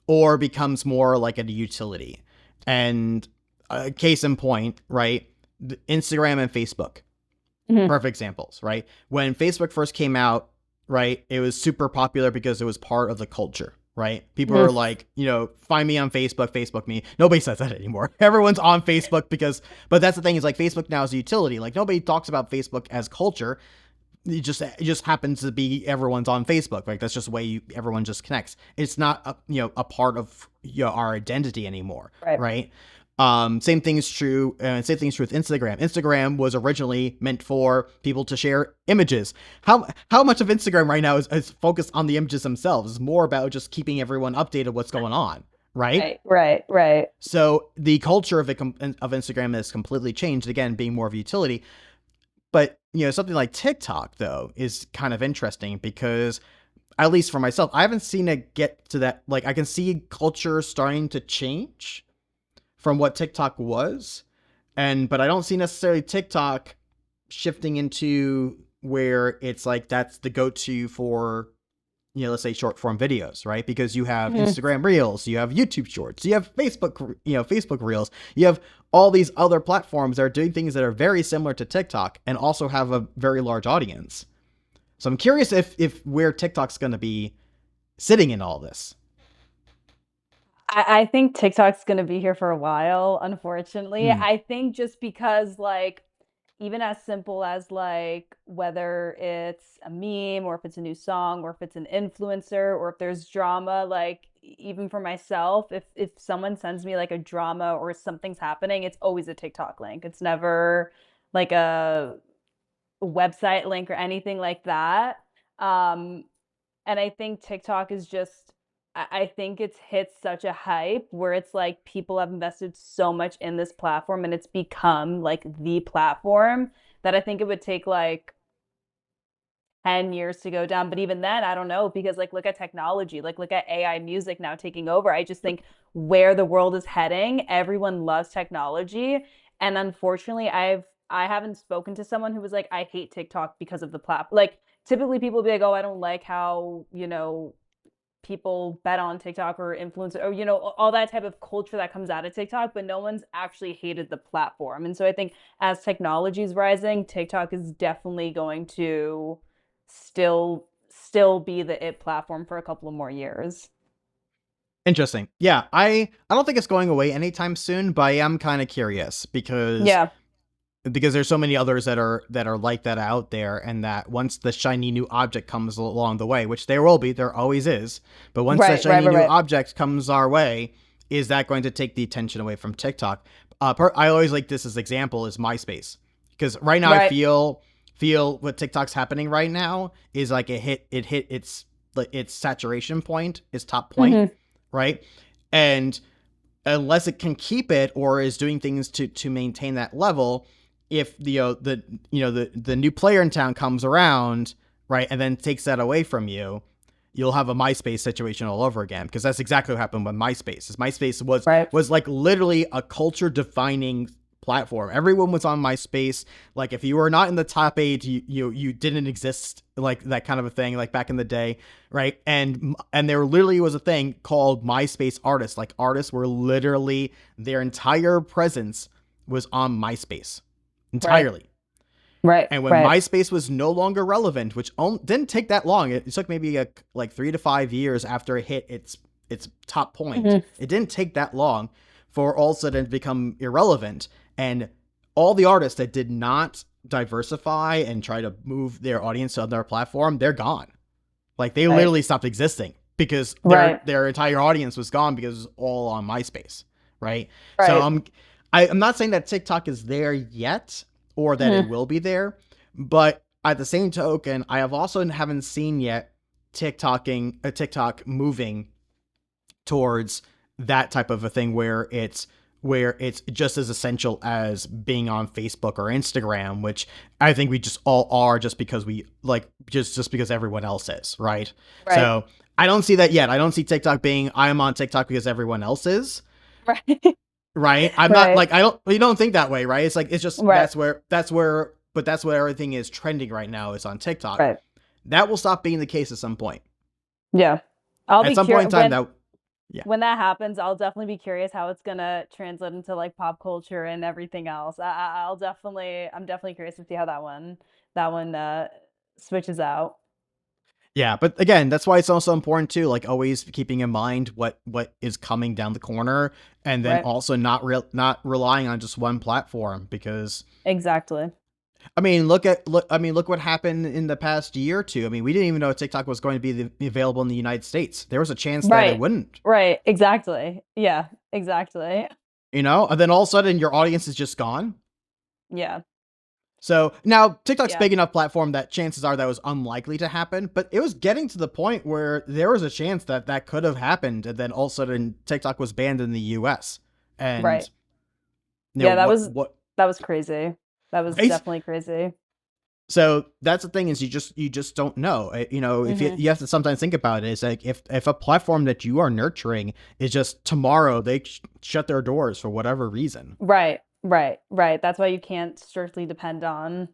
A: or becomes more like a utility. And case in point, right? Instagram and Facebook,
B: Hmm.
A: perfect examples, right? When Facebook first came out, right, it was super popular because it was part of the culture, right? People are
B: Hmm.
A: like, find me on Facebook, Facebook me. Nobody says that anymore. Everyone's on Facebook but that's the thing is like Facebook now is a utility. Like nobody talks about Facebook as culture. It just happens to be everyone's on Facebook. Like that's just the way everyone just connects. It's not a part of our identity anymore,
B: Right.
A: right? Same thing's true. Same thing's true with Instagram. Instagram was originally meant for people to share images. How much of Instagram right now is focused on the images themselves? It's more about just keeping everyone updated what's going on, right?
B: Right. Right. Right.
A: So the culture of Instagram has completely changed. Again, being more of a utility. But something like TikTok though is kind of interesting because at least for myself, I haven't seen it get to that. Like I can see culture starting to change from what TikTok was, but I don't see necessarily TikTok shifting into where it's like that's the go-to for let's say short form videos, right? Because you have
B: Hmm.
A: Instagram Reels, you have YouTube Shorts, you have Facebook Reels, you have all these other platforms that are doing things that are very similar to TikTok and also have a very large audience. So I'm curious if where TikTok's going to be sitting in all this.
B: I think TikTok's gonna be here for a while, unfortunately.
A: Hmm.
B: I think just because, like, even as simple as like whether it's a meme or if it's a new song or if it's an influencer or if there's drama, like even for myself, if someone sends me like a drama or something's happening, it's always a TikTok link. It's never like a website link or anything like that. And I think TikTok is just, I think it's hit such a hype where it's like people have invested so much in this platform and it's become like the platform that I think it would take like 10 years to go down. But even then, I don't know, because like look at technology, like look at AI music now taking over. I just think where the world is heading, everyone loves technology. And unfortunately, I haven't spoken to someone who was like, I hate TikTok because of the platform. Like typically people be like, oh, I don't like how, people bet on TikTok or influencer or, all that type of culture that comes out of TikTok, but no one's actually hated the platform. And so I think as technology is rising, TikTok is definitely going to still be the it platform for a couple of more years.
A: Interesting. Yeah, I don't think it's going away anytime soon, but I am kind of curious because there's so many others that are like that out there, and that once the shiny new object comes along the way, which there will be, there always is, but once that shiny new object comes our way, is that going to take the attention away from TikTok? I always like this as example is MySpace, because right now I feel what TikTok's happening right now is like it hit its saturation point, its top point, right? And unless it can keep it or is doing things to maintain that level, if the new player in town comes around, right, and then takes that away from you, you'll have a MySpace situation all over again, because that's exactly what happened with MySpace. MySpace was like literally a culture defining platform. Everyone was on MySpace. Like if you were not in the top 8, you didn't exist, like that kind of a thing, like back in the day, right? And there literally was a thing called MySpace artists. Like artists were literally, their entire presence was on MySpace entirely.
B: Right.
A: And when MySpace was no longer relevant, which didn't take that long, it took maybe like 3 to 5 years after it hit its top point. It didn't take that long for all of a sudden to become irrelevant. And all the artists that did not diversify and try to move their audience to another platform, they're gone. Like they literally stopped existing because their entire audience was gone because it was all on MySpace, right? So I'm not saying that TikTok is there yet or that it will be there, but at the same token, I have also haven't seen yet TikTok moving towards that type of a thing where it's just as essential as being on Facebook or Instagram, which I think we just all are, just because we like just because everyone else is, right? So I don't see that yet. I don't see TikTok being, I am on TikTok because everyone else is. Right. I'm not like, we don't think that way, right? It's like, it's just, that's where everything is trending right now, is on TikTok.
B: Right.
A: That will stop being the case at some point.
B: Yeah.
A: At some point in time,
B: when that happens, I'll definitely be curious how it's gonna translate into like pop culture and everything else. I'm definitely curious to see how that one switches out.
A: Yeah, but again, that's why it's also important too, like always keeping in mind what is coming down the corner, and then also not relying on just one platform, because
B: exactly.
A: I mean, look what happened in the past year or two. I mean, we didn't even know TikTok was going to be available in the United States. There was a chance that it wouldn't.
B: Right. Exactly. Yeah, exactly.
A: And then all of a sudden your audience is just gone.
B: Yeah.
A: So now TikTok's big enough platform that chances are that was unlikely to happen, but it was getting to the point where there was a chance that could have happened. And then all of a sudden TikTok was banned in the US. And
B: that was crazy. That was definitely crazy.
A: So that's the thing, is you just don't know. If you have to sometimes think about it, it's like if a platform that you are nurturing is just tomorrow they shut their doors for whatever reason.
B: Right. That's why you can't strictly depend on,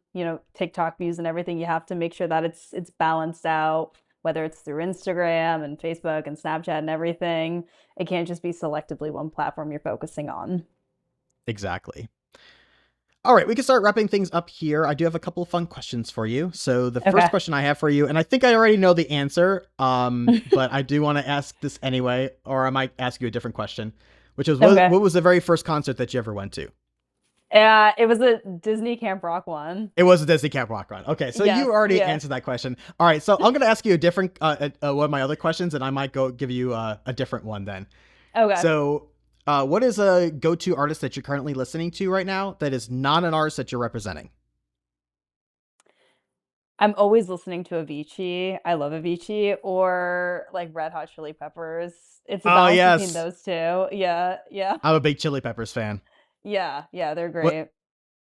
B: TikTok views and everything. You have to make sure that it's balanced out, whether it's through Instagram and Facebook and Snapchat and everything. It can't just be selectively one platform you're focusing on.
A: Exactly. All right, we can start wrapping things up here. I do have a couple of fun questions for you. So the first question I have for you, and I think I already know the answer, but I do want to ask this anyway, or I might ask you a different question, which is what was the very first concert that you ever went to?
B: It was a Disney Camp Rock one.
A: It was a Disney Camp Rock Run. Okay, so
B: Yes,
A: you already
B: yeah.
A: answered that question. All right, so I'm gonna ask you a different one of my other questions, and I might go give you a different one then.
B: Okay.
A: So, what is a go-to artist that you're currently listening to right now that is not an artist that you're representing?
B: I'm always listening to Avicii. I love Avicii or like Red Hot Chili Peppers. It's a
A: Oh
B: balance between
A: yes,
B: those two. Yeah, yeah.
A: I'm a big Chili Peppers fan.
B: Yeah, yeah, they're
A: What
B: great.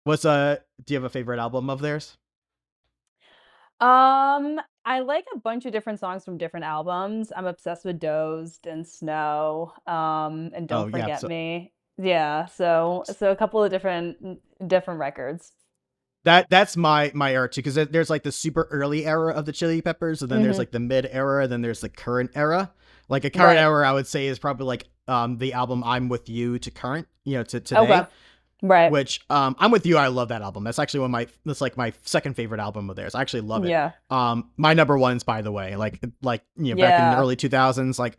A: what's Do you have a favorite album of theirs?
B: I like a bunch of different songs from different albums. I'm obsessed with Dozed and Snow, and
A: Oh
B: Don't
A: yeah,
B: Forget
A: so
B: Me. Yeah, so a couple of different records.
A: that's my era too, because there's like the super early era of the Chili Peppers, and then there's
B: Mhm.
A: like the mid era, and then there's the current era. Like a current
B: Right.
A: era, I would say is probably like the album "I'm With You" to current, to
B: Okay.
A: today.
B: Right.
A: Which I'm With You. I love that album. That's actually that's like my second favorite album of theirs. I actually love it.
B: Yeah.
A: My number ones, by the way, like back in the
B: Yeah.
A: early 2000s, like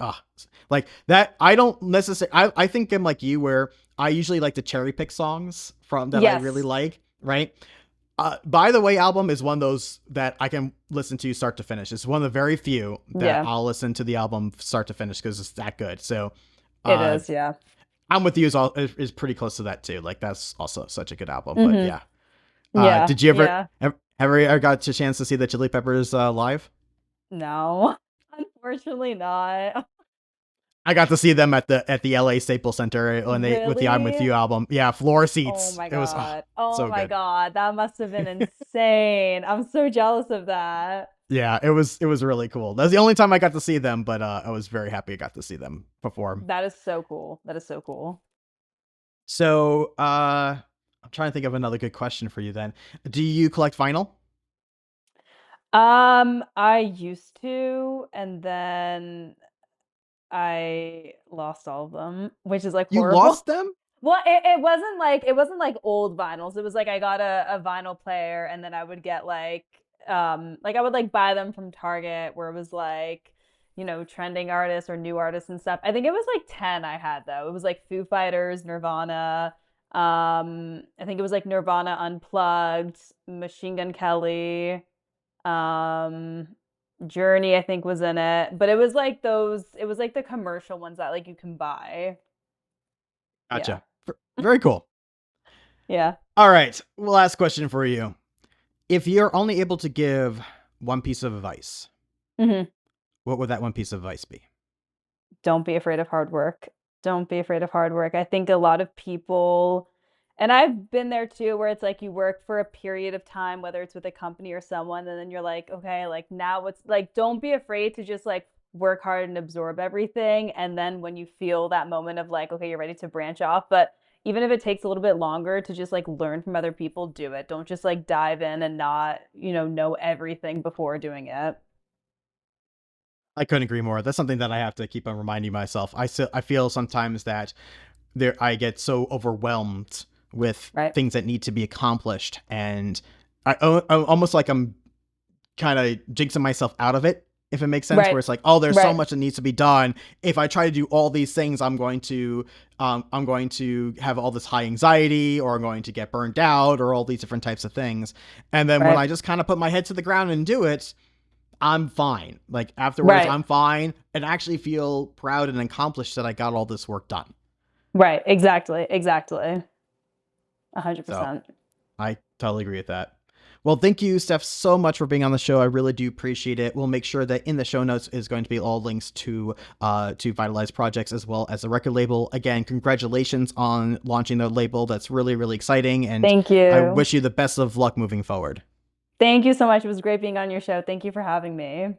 A: that. I don't necessarily. I think I'm like you, where I usually like to cherry pick songs from that I really
B: Yes.
A: like. Right. By the Way album is one of those that I can listen to start to finish. It's one of the very few that
B: Yeah.
A: I'll listen to the album start to finish because it's that good. So,
B: It
A: uh,
B: is, yeah.
A: I'm With You is pretty close to that too. Like that's also such a good album. But
B: Mhm.
A: yeah,
B: Yeah,
A: did you
B: yeah.
A: ever got a chance to see the Chili Peppers live?
B: No. Unfortunately not.
A: I got to see them at the LA Staples Center when they with the I'm With
B: Really?
A: You album. Yeah, floor
B: Oh
A: seats.
B: my
A: It was
B: god. Oh
A: so
B: my
A: good.
B: god. That must have been insane. I'm so jealous of that.
A: Yeah, it was really cool. That's the only time I got to see them, but I was very happy I got to see them perform.
B: That is so cool. That is so cool.
A: So I'm trying to think of another good question for you then. Do you collect vinyl?
B: I used to, and then I lost all of them, which is like
A: You
B: horrible.
A: lost them?
B: Well, it wasn't like old vinyls. It was like I got a vinyl player, and then I would get like I would like buy them from Target where it was like, trending artists or new artists and stuff. I think it was like 10 I had though. It was like Foo Fighters, Nirvana. I think it was like Nirvana Unplugged, Machine Gun Kelly, um, Journey, I think was in it. But it was like the commercial ones that like you can buy. Yeah.
A: Gotcha. Very cool.
B: Yeah.
A: All right. Last question for you. If you're only able to give one piece of advice,
B: Mhm.
A: what would that one piece of advice be?
B: Don't be afraid of hard work. Don't be afraid of hard work. I think a lot of people, and I've been there too, where it's like you work for a period of time, whether it's with a company or someone, and then you're like, okay, like now what's like, don't be afraid to just like work hard and absorb everything. And then when you feel that moment of like, okay, you're ready to branch off, but even if it takes a little bit longer to just like learn from other people, do it. Don't just like dive in and not, know everything before doing it.
A: I couldn't agree more. That's something that I have to keep on reminding myself. I feel sometimes that I get so overwhelmed with
B: Right.
A: things that need to be accomplished, and I almost like I'm kind of jinxing myself out of it, if it makes sense. Where
B: Right.
A: it's like, oh, there's so
B: Right.
A: much that needs to be done. If I try to do all these things, I'm going to have all this high anxiety, or I'm going to get burnt out, or all these different types of things. And then when
B: Right.
A: I just kind of put my head to the ground and do it, I'm fine. Like afterwards,
B: Right.
A: I'm fine and actually feel proud and accomplished that I got all this work done.
B: Right. Exactly. Exactly.
A: So
B: 100%.
A: I totally agree with that. Well, thank you, Steff, so much for being on the show. I really do appreciate it. We'll make sure that in the show notes is going to be all links to Vitalize projects as well as the record label. Again, congratulations on launching the label. That's really, really exciting. And
B: Thank
A: I
B: you.
A: wish you the best of luck moving forward.
B: Thank you so much. It was great being on your show. Thank you for having me.